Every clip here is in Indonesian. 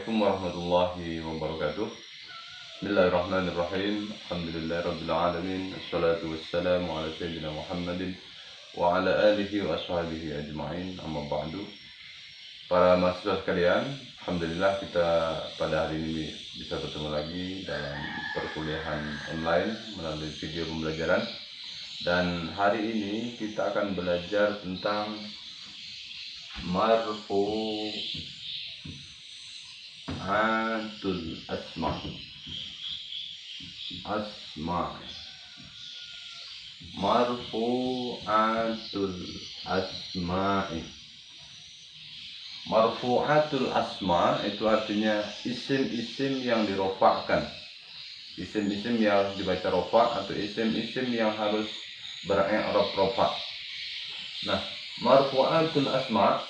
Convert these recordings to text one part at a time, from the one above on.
Assalamualaikum warahmatullahi wabarakatuh. Bismillahirrahmanirrahim. Alhamdulillahirabbil alamin. Wassalatu wassalamu ala sayyidina Muhammadin wa ala alihi wa ashabihi ajma'in. Amma ba'du. Para mahasiswa sekalian, alhamdulillah kita pada hari ini bisa bertemu lagi dalam perkuliahan online melalui video pembelajaran. Dan hari ini kita akan belajar tentang marfu'atul asma'i. Marfu'atul asma itu artinya isim-isim yang dirofakkan, isim-isim yang dibaca rofa atau isim-isim yang harus beri'rab rofa. Nah, marfu'atul asma,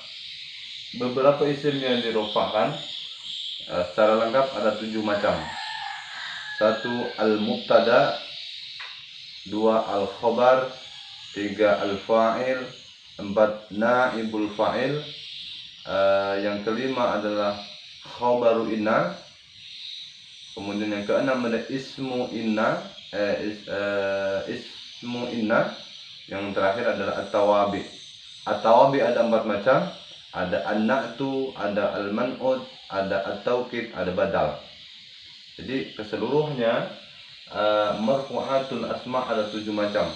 beberapa isim yang dirofakkan secara lengkap ada 7 macam. 1 al-mubtada, 2 al-khobar, 3 al-fa'il, 4 naibul fa'il, yang kelima adalah khobaru inna, kemudian yang keenam ada ismu inna, yang terakhir adalah at-tawabi. At-tawabi ada 4 macam, ada an-na'tu, ada al-man'ud, ada at-tawkid, ada badal. Jadi keseluruhnya marfu'atul asma ada 7 macam.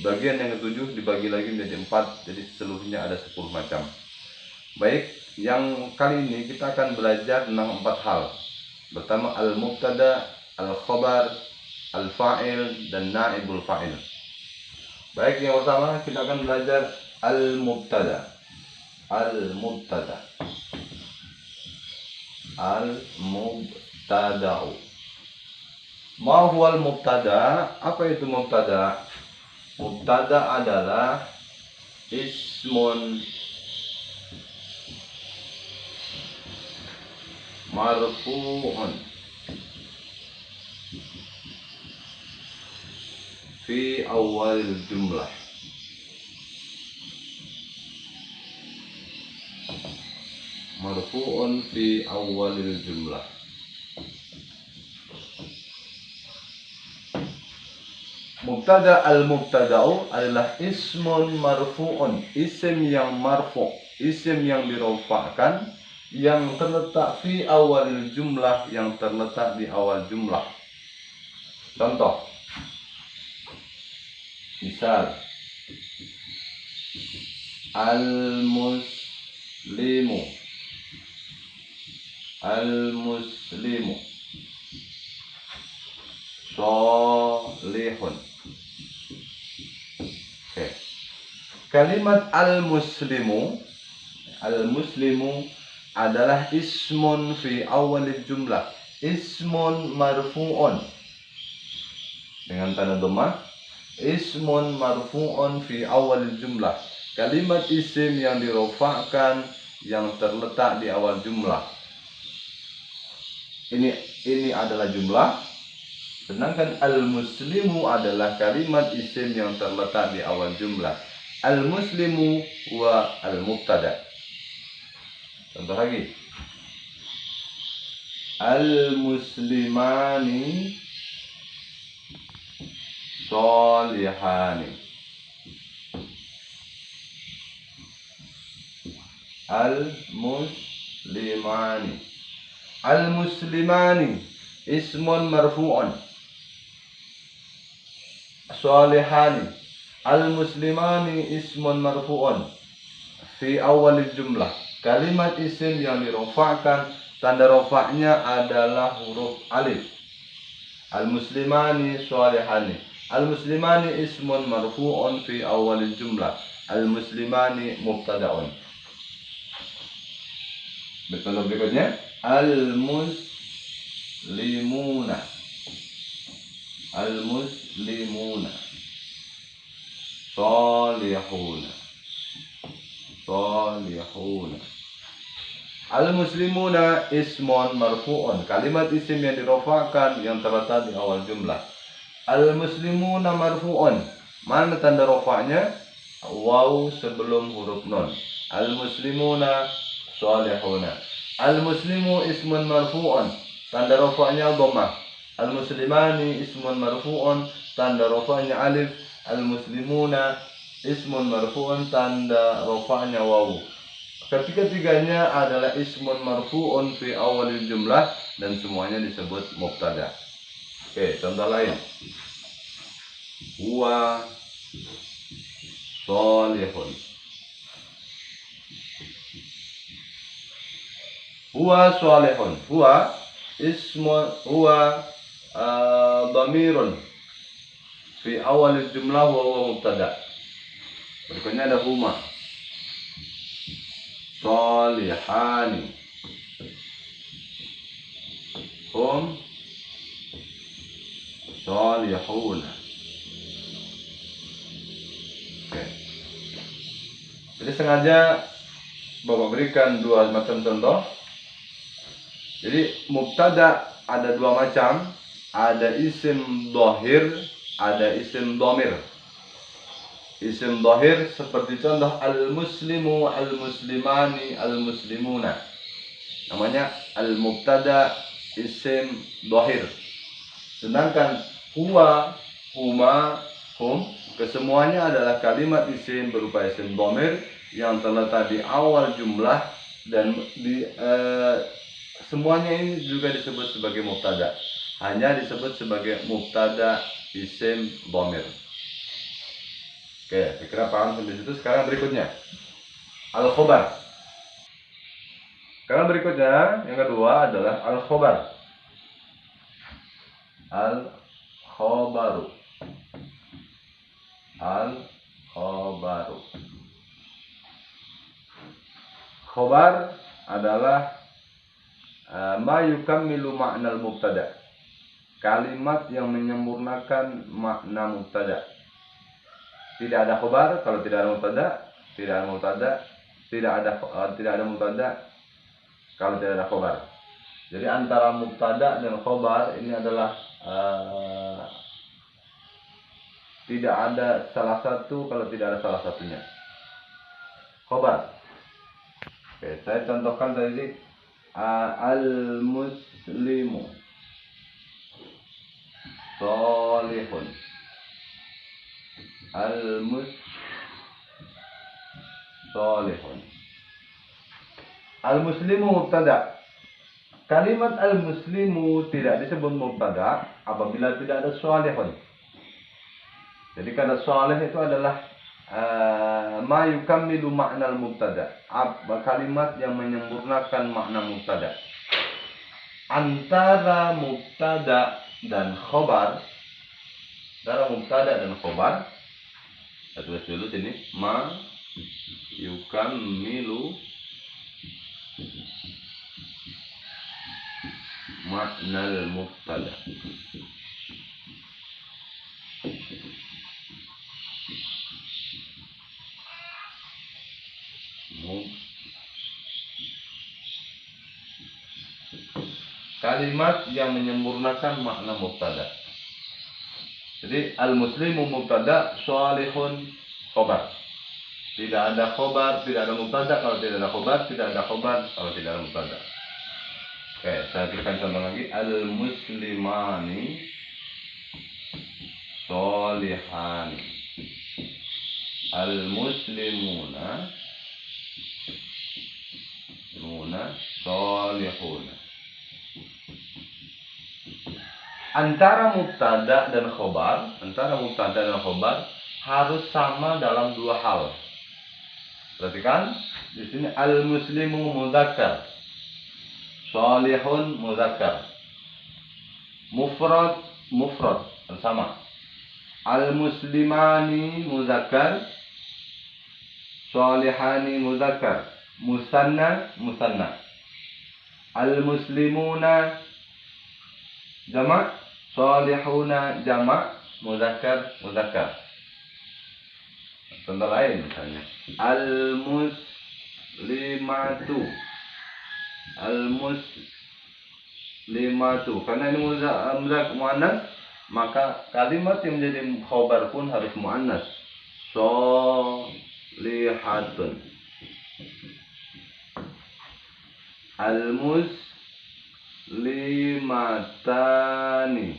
Bagian yang ke-7 dibagi lagi menjadi 4, jadi seluruhnya ada 10 macam. Baik, yang kali ini kita akan belajar tentang 4 hal. Pertama al-mubtada, al-khobar, al-fa'il, dan naibul fa'il. Baik, yang pertama kita akan belajar al-mubtada. Al-mubtada'u. Ma huwal mubtada? Apa itu mubtada? Mubtada adalah ismun marfu'un fi awal jumlah. Marfu'un fi awalil jumlah. Mubtada al-mubtada'u adalah ismun marfu'un, isim yang marfu', isim yang dirofakkan, yang terletak fi awalil jumlah, yang terletak di awal jumlah. Contoh, misal al-muslimu sholihun. Oke. Kalimat al-muslimu adalah ismun fi awalil jumlah, ismun marfu'un dengan tanda dhammah, ismun marfu'un fi awalil jumlah, kalimat isim yang dirofakkan yang terletak di awal jumlah. Ini adalah jumlah, sedangkan al-muslimu adalah kalimat isim yang terletak di awal jumlah. Al-muslimu wa al-mubtada. Contoh lagi, al-muslimani sholihani. Al-muslimani ismun marfu'un, sholihani. Al-muslimani ismun marfu'un fi awalil jumlah, kalimat isim yang dirofakkan, tanda rofaknya adalah huruf alif. Al-muslimani sholihani. Al-muslimani ismun marfu'un fi awalil jumlah. Al-muslimani mubtada'un. Betul, berikutnya al-muslimuna sholihuna. Al-muslimuna ismun marfu'un, kalimat isim yang dirofakkan yang terletak di awal jumlah. Al-muslimuna marfu'un, mana tanda rofaknya? Waw sebelum huruf nun. Al-muslimuna sholihuna. Al-muslimu ismun marfu'un, tanda rafa'nya dhammah. Al-muslimani ismun marfu'un, tanda rafa'nya alif. Al-muslimuna ismun marfu'un, tanda rafa'nya wawu. Ketiga-tiganya adalah ismun marfu'un fi awalil jumlah dan semuanya disebut mubtada. Oke, contoh lain. Huwa sholihun. Huwa sholihun. Huwa dhamirun fi awalil jumlah wa huwa mubtada. Berikutnya ada huma sholihani, hum sholihuna. Oke. Jadi sengaja Bapak berikan dua macam contoh. Jadi mubtada ada dua macam, ada isim dhahir, ada isim dhamir. Isim dhahir seperti contoh al-muslimu, al-muslimani, al-muslimuna. Namanya al-mubtada isim dhahir. Sedangkan huwa, huma, hum, kesemuanya adalah kalimat isim berupa isim dhamir yang terletak di awal jumlah dan semuanya ini juga disebut sebagai mubtada. Hanya disebut sebagai mubtada isim dhamir. Oke, saya kira paham sampai situ. Sekarang berikutnya al-khobar. Sekarang berikutnya yang kedua adalah al-khobar. Al-khobaru. Al-khobaru. Khobar adalah ma yukammilu makna al-mubtada. Kalimat yang menyempurnakan makna mubtada. Tidak ada khobar kalau tidak ada mubtada, tidak ada mubtada, tidak ada mubtada kalau tidak ada khobar. Jadi antara mubtada dan khobar ini adalah tidak ada salah satu kalau tidak ada salah satunya. Khobar. Oke, saya contohkan tadi al-muslimu sholihun. Al-mussolihun. Al-muslimu mubtada. Kalimat al-muslimu tidak disebut mubtada apabila tidak ada sholihun. Jadi kata sholih itu adalah ma yukammilu makna al-mubtada. Kalimat yang menyempurnakan makna mubtada. Antara mubtada dan khobar, antara mubtada dan khobar, saya tulis dulu sini, ma yukammilu maknal mubtada. Kalimat yang menyempurnakan makna mubtada. Jadi al-muslimu mubtada, sholihun khobar. Tidak ada khobar, tidak ada mubtada kalau tidak ada khobar, tidak ada khobar kalau tidak ada mubtada. Oke, saya berikan contoh lagi. Al-muslimani sholihani. Al-muslimuna sholihuna. Antara mubtada dan khobar, harus sama dalam dua hal. Perhatikan di sini al-muslimu mudzakkar, sholihun mudzakkar, mufrad bersama. Al-muslimani mudzakkar, sholihani mudzakkar, musanna. Al-muslimuna jamak, sholihuna jamak, mudzakkar. Contoh lain misalnya al-muslimatu, karena ini muannas, maka kalimat yang menjadi khobar pun harus muannas. Sholihatun. Al-muslimatani.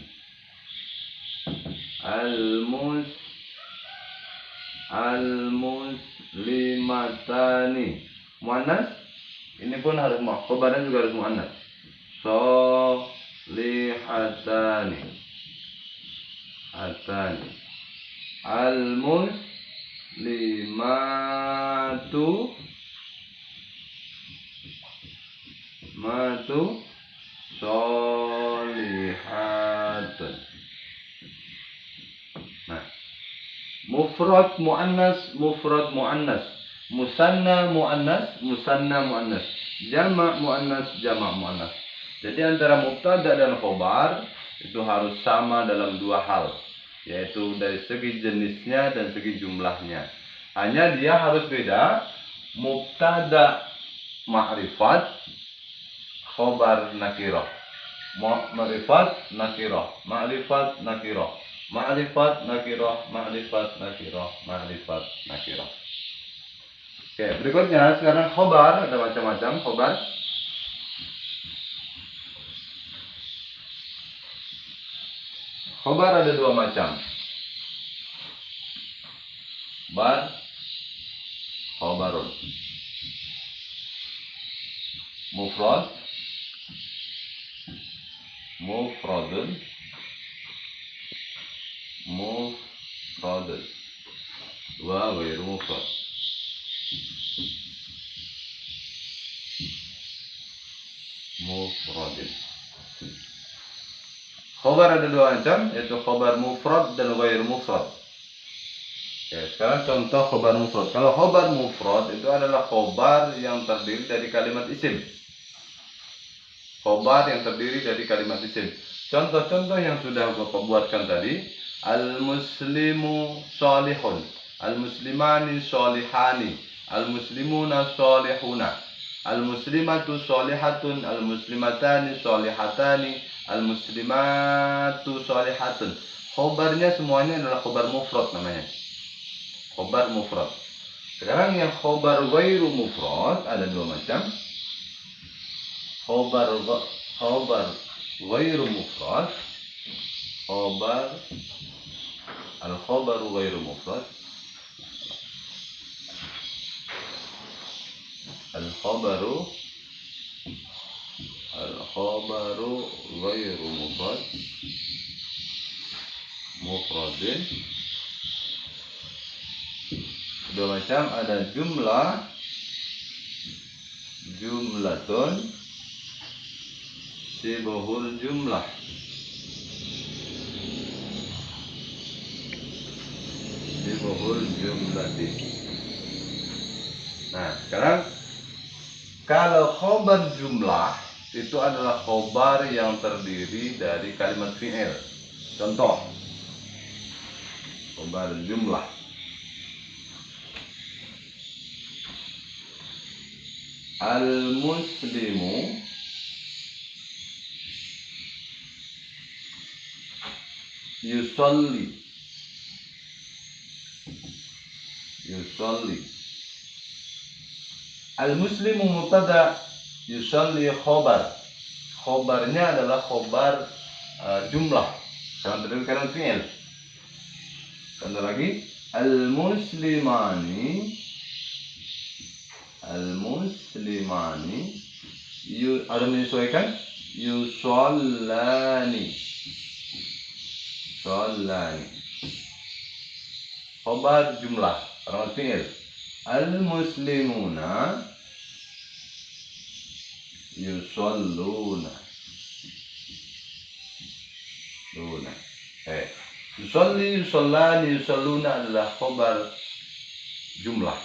Al-muslimatani. Muannas ini pun harus khobarnya juga harus muannas. Solihatani. Al-muslimatu solihatun. Nah, mufrad muannas, musanna muannas, jamak muannas. Jadi antara mubtada dan khobar itu harus sama dalam dua hal, yaitu dari segi jenisnya dan segi jumlahnya. Hanya dia harus beda, mubtada ma'rifat, khobar nakirah. Ma'rifat nakirah. Oke, berikutnya sekarang khobar ada macam-macam khobar. Khobar ada dua macam. Khobarun mufradun wa ghairu mufrad. Khobar ada dua macam, yaitu khobar mufrad dan ghairu mufrad. Oke, sekarang contoh khobar mufrad. Kalau khobar mufrad itu adalah khobar yang terdiri dari kalimat isim. Contoh-contoh yang sudah Bapak buatkan tadi, al-muslimu sholihun, al-muslimani sholihani, al-muslimuna sholihuna, al-muslimatu sholihatun, al-muslimatani sholihatani, al-muslimatu sholihatun. Khobarnya semuanya adalah khobar mufrad namanya. Khobar mufrad. Sekarang yang khobar ghairu mufrad ada dua macam. Khobar ghairu mufrad, al-khobaru ghairu mufrad, al-khobaru ghairu mufradin. Dua macam, ada jumlatun, sibahul jumlah. Nah, sekarang kalau khobar jumlah itu adalah khobar yang terdiri dari kalimat fi'il. Contoh, khobar jumlah. Al-muslimu yusolli. Al-muslimu mubtada, yusolli khobar. Khobarnya adalah khobar jumlah yang terdiri dari fi'il. Contoh lagi, al-muslimani ada menyesuaikan, yusollani. Khobar jumlah kalimat fi'il. Al-muslimuna yusalluna. Yusolli, yusallani, yusalluna adalah khobar jumlah.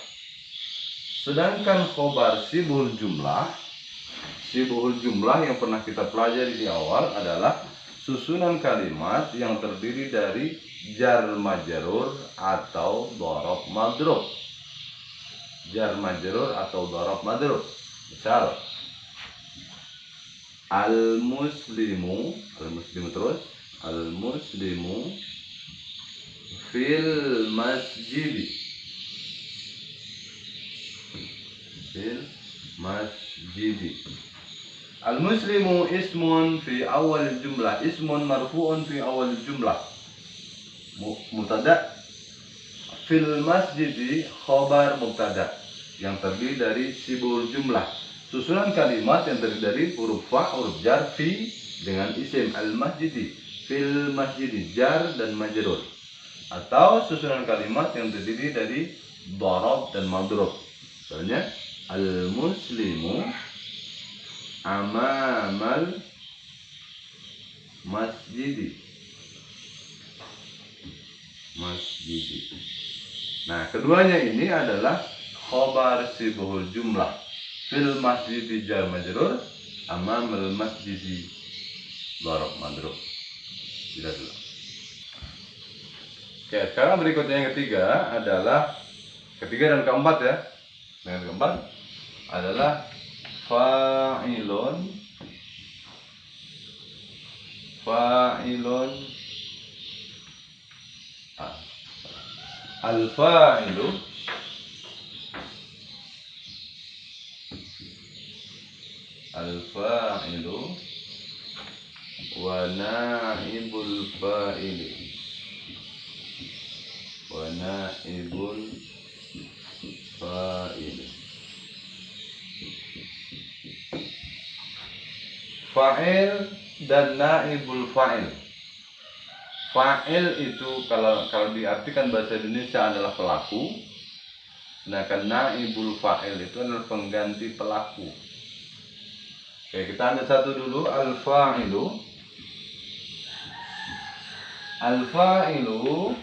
Sedangkan khobar sibul jumlah yang pernah kita pelajari di awal adalah susunan kalimat yang terdiri dari jar majrur atau dhorob madrub. Misal, al-muslimu terus, al-muslimu fil masjidi. Al-muslimu ismun fi awal jumlah, ismun marfu'un fi awal jumlah. Mubtada fil masjidi khobar mubtada yang terdiri dari sibul jumlah. Susunan kalimat yang terdiri dari huruf fa, huruf jar, fi dengan isim al-masjidi, fil masjidi, jar dan majrur. Atau susunan kalimat yang terdiri dari darab dan madrub. Misalnya al-muslimu amamal masjidi. Nah, keduanya ini adalah khobar sibul jumlah. Fil masjidi jar majrur, amamal masjidi darab madrub. Tidak dulu. Oke, sekarang berikutnya yang ketiga adalah ketiga dan keempat ya. Yang keempat adalah fa'ilun al-fa'ilu wa naibul fa'ili fa'il dan naibul fa'il. Fa'il itu kalau diartikan bahasa Indonesia adalah pelaku, sedangkan naibul fa'il itu adalah pengganti pelaku. Oke, kita ambil satu dulu. Al-fa'ilu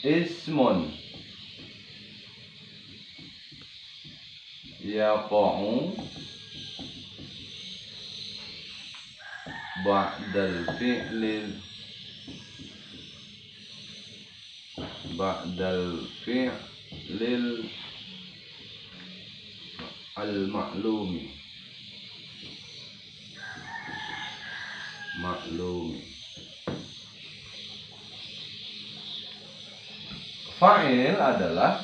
ismun yaqa'u ba'dal fi'lil al-ma'lumi. Fa'il adalah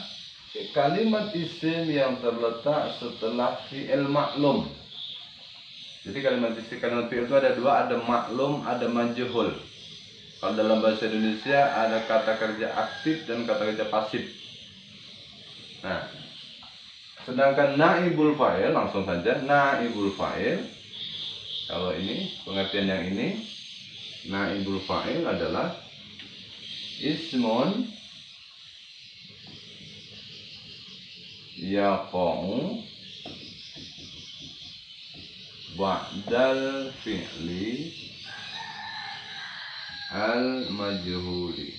kalimat isim yang terletak setelah fi'il maklum. Jadi kalimat fi'il itu ada dua, ada maklum, ada majhul. Kalau dalam bahasa Indonesia ada kata kerja aktif dan kata kerja pasif. Nah, sedangkan naibul fa'il, langsung saja naibul fa'il. Kalau ini pengertian yang ini, naibul fa'il adalah ismun yaqa'u ba'dal fi'li al-majhuli.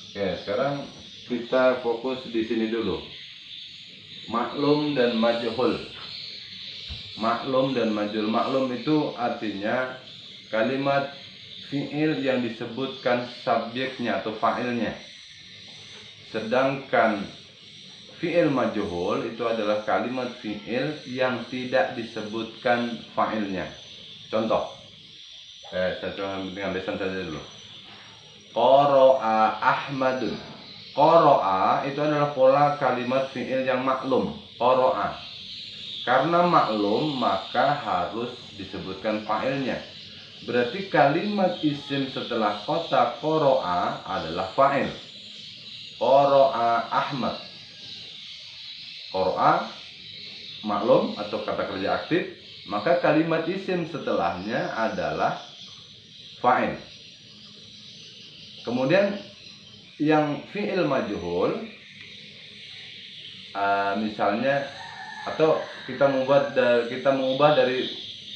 Oke, sekarang kita fokus di sini dulu. Maklum dan majhul. Maklum itu artinya kalimat fi'il yang disebutkan subjeknya atau fa'ilnya. Sedangkan fi'il majhul itu adalah kalimat fi'il yang tidak disebutkan fa'ilnya. Contoh, saya coba dengan lisan saja dulu. Qara'a Ahmadun. Qara'a itu adalah pola kalimat fi'il yang maklum. Qara'a. Karena maklum maka harus disebutkan fa'ilnya. Berarti kalimat isim setelah kata qara'a adalah fa'il. Qara'a Ahmad. Qara'a maklum atau kata kerja aktif, maka kalimat isim setelahnya adalah fa'il. Kemudian yang fi'il majhul, misalnya, atau kita mengubah dari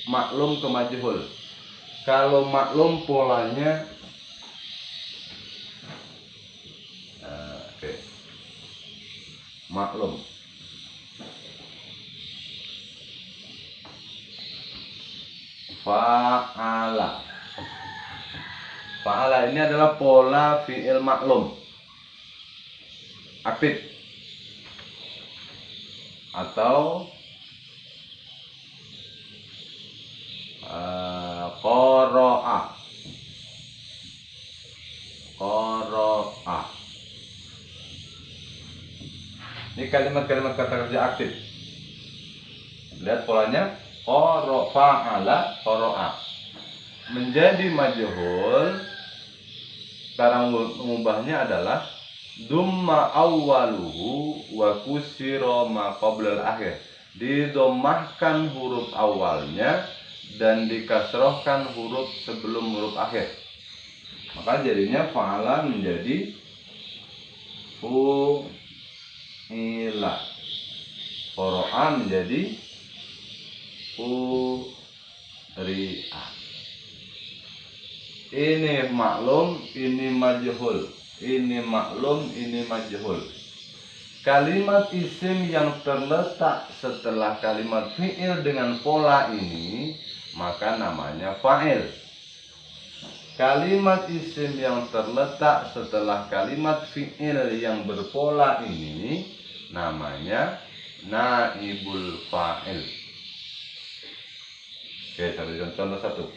maklum ke majhul. Kalau maklum polanya maklum. Fa'ala ini adalah pola fi'il maklum aktif, atau qara'a. Ini kalimat-kalimat kata kerja aktif. Lihat polanya, fa'ala, qara'a. Menjadi majhul, cara mengubahnya adalah dumma awwaluhu wa kusira ma qabla al-akhir. Didomahkan huruf awalnya dan dikasrohkan huruf sebelum huruf akhir. Maka jadinya fa'ala menjadi fu'ila, qara'a menjadi quri'a. Ini maklum, ini majhul. Ini maklum, ini majhul. Kalimat isim yang terletak setelah kalimat fi'il dengan pola ini maka namanya fa'il. Kalimat isim yang terletak setelah kalimat fi'il yang berpola ini namanya naibul fa'il. Oke, contoh satu.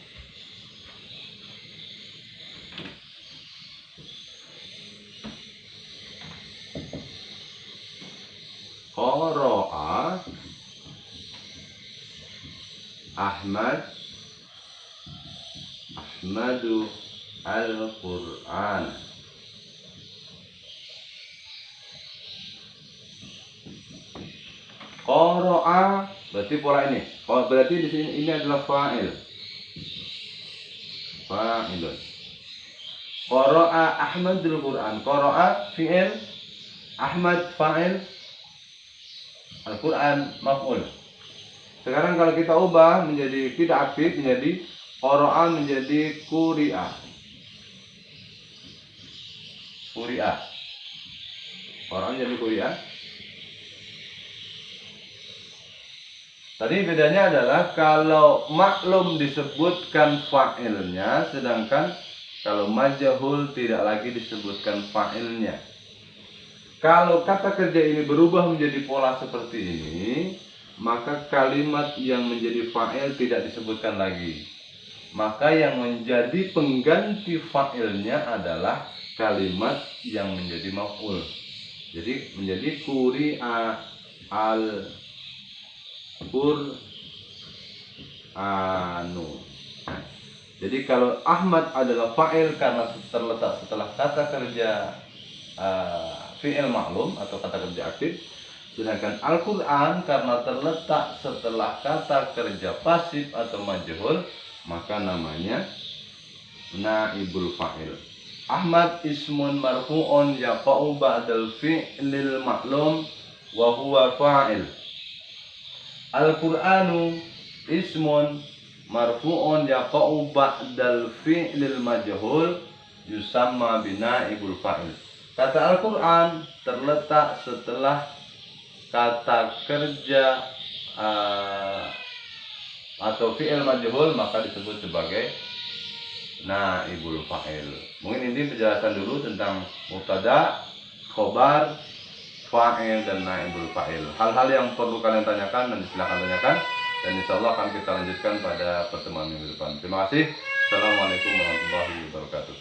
Qara'a Ahmadu Al-Qur'an. Qara'a berarti pola ini. Berarti di sini ini adalah fa'il. Fa'ilun. Qara'a Ahmadul Qur'an. Qara'a fi'il, Ahmad fa'il, Al-Quran maf'ul. Sekarang kalau kita ubah menjadi tidak aktif, menjadi qara'a menjadi quri'a. Quri'a. Qara'a menjadi quri'a. Tadi bedanya adalah kalau maklum disebutkan fa'ilnya, sedangkan kalau majhul tidak lagi disebutkan fa'ilnya. Kalau kata kerja ini berubah menjadi pola seperti ini, maka kalimat yang menjadi fa'il tidak disebutkan lagi. Maka yang menjadi pengganti fa'ilnya adalah kalimat yang menjadi maf'ul. Jadi menjadi quri'a al-Qur'anu. Jadi kalau Ahmad adalah fa'il karena terletak setelah kata kerja fi'il maklum atau kata kerja aktif, sedangkan Al-Quran karena terletak setelah kata kerja pasif atau majhul, maka namanya naibul fa'il. Ahmad ismun marfu'un yaqa'u ba'dal fi'lil maklum wa huwa fa'il. Al-Qur'anu ismun marfu'un yaqa'u ba'dal fi'lil majhul yusamma binaibul fa'il. Kata Al-Quran terletak setelah kata kerja atau fi'il majhul, maka disebut sebagai naibul fa'il. Mungkin ini penjelasan dulu tentang mubtada, khobar, fa'il dan naibul fa'il. Hal-hal yang perlu kalian tanyakan dan silahkan tanyakan, dan insya Allah akan kita lanjutkan pada pertemuan minggu depan. Terima kasih. Assalamualaikum warahmatullahi wabarakatuh.